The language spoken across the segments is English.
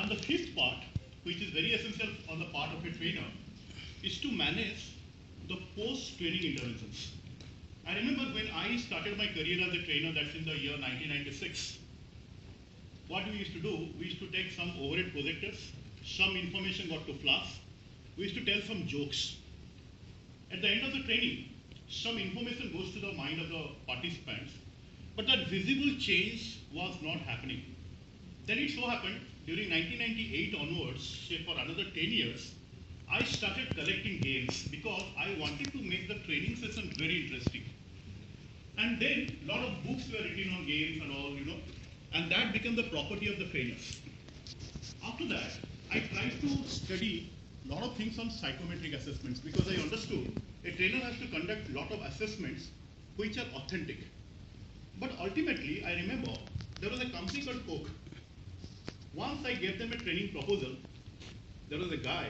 And the fifth part, which is very essential on the part of a trainer, is to manage the post-training interventions. I remember when I started my career as a trainer, that's in the year 1996, what we used to do, we used to take some overhead projectors, some information got to flash, we used to tell some jokes. At the end of the training, some information goes to the mind of the participants, but that visible change was not happening. Then it so happened, during 1998 onwards, say for another 10 years, I started collecting games because I wanted to make the training session very interesting. And then a lot of books were written on games and all, and that became the property of the trainers. After that, I tried to study a lot of things on psychometric assessments because I understood a trainer has to conduct a lot of assessments which are authentic. But ultimately, I remember there was a company called Coke. Once I gave them a training proposal, there was a guy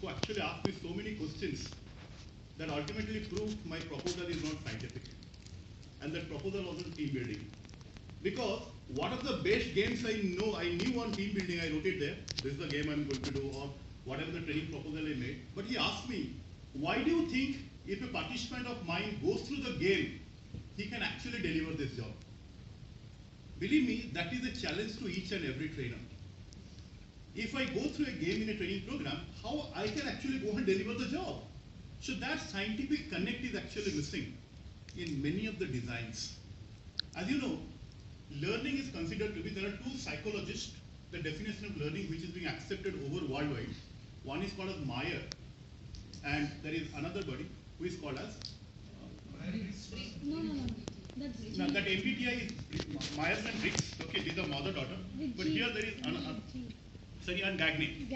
who actually asked me so many questions that ultimately proved my proposal is not scientific. And that proposal wasn't team building. Because what are the best games I knew on team building, I wrote it there. This is the game I'm going to do, or whatever the training proposal I made. But he asked me, why do you think if a participant of mine goes through the game, he can actually deliver this job? Believe me, that is a challenge to each and every trainer. If I go through a game in a training program, how I can actually go and deliver the job? So that scientific connect is actually missing in many of the designs. As you know, learning is considered to be, there are two psychologists, the definition of learning which is being accepted over worldwide. One is called as Meyer, and there is another body who is called as No. now that MBTI is Myers and Briggs. Okay, these are mother-daughter. But here there is and Gagne.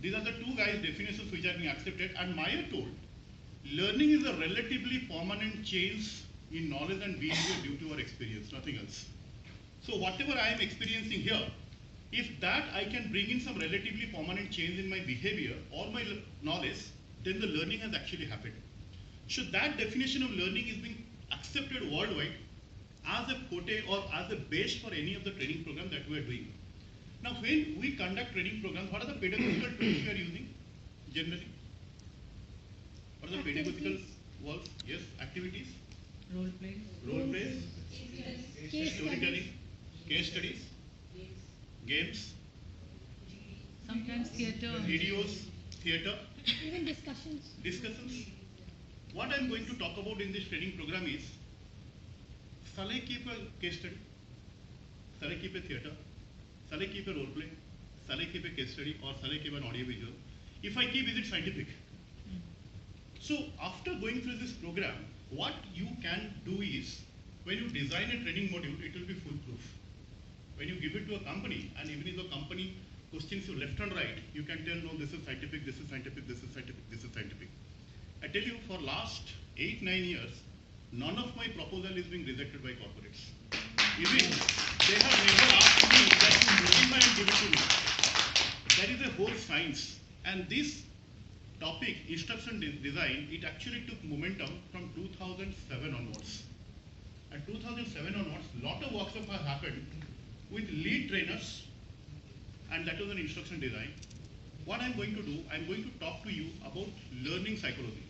These are the two guys' definitions which are being accepted. And Meyer told, learning is a relatively permanent change in knowledge and behavior due to our experience, nothing else. So whatever I am experiencing here, if that I can bring in some relatively permanent change in my behavior or my knowledge, then the learning has actually happened. So that definition of learning is being accepted worldwide as a forte or as a base for any of the training program that we are doing. Now when we conduct training programs, what are the pedagogical tools we are using generally? What are the pedagogical words? Yes, activities. Role play. Role plays. Storytelling. Case studies. Games. Sometimes theatre. Videos. Theatre. Even discussions. Discussions. What I am going to talk about in this training program is, shall I keep a case study? Shall I keep a theatre? Shall I keep a role play? Shall I keep a case study, or shall I keep an audio visual? If I keep, is it scientific? So after going through this program, what you can do is, when you design a training module, it will be foolproof. When you give it to a company, and even if the company questions you left and right, you can tell, no, this is scientific, this is scientific, this is scientific, this is scientific. I tell you, for last 8-9 years, none of my proposal is being rejected by corporates. Even they have never asked me that to modify and give it to me. That is a whole science. And this topic, instruction design, it actually took momentum from 2007 onwards. And 2007 onwards, lot of workshops have happened with lead trainers, and that was an instruction design. What I'm going to do, I'm going to talk to you about learning psychology.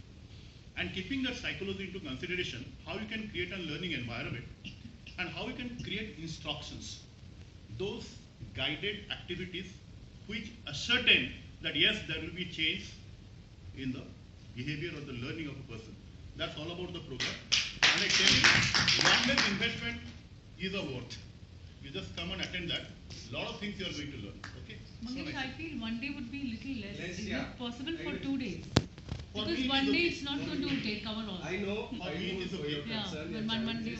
And keeping that psychology into consideration, how you can create a learning environment and how you can create instructions. Those guided activities which ascertain that yes, there will be change in the behavior or the learning of a person. That's all about the program. And I tell you, one day's investment is a worth. You just come and attend that. A lot of things you are going to learn. Okay? Mangesh, So I feel one day would be little less. Is it possible for 2 days? For Because me, it one is day okay. it's not going to cover all. I know. For me, it is okay. Yeah, when one day.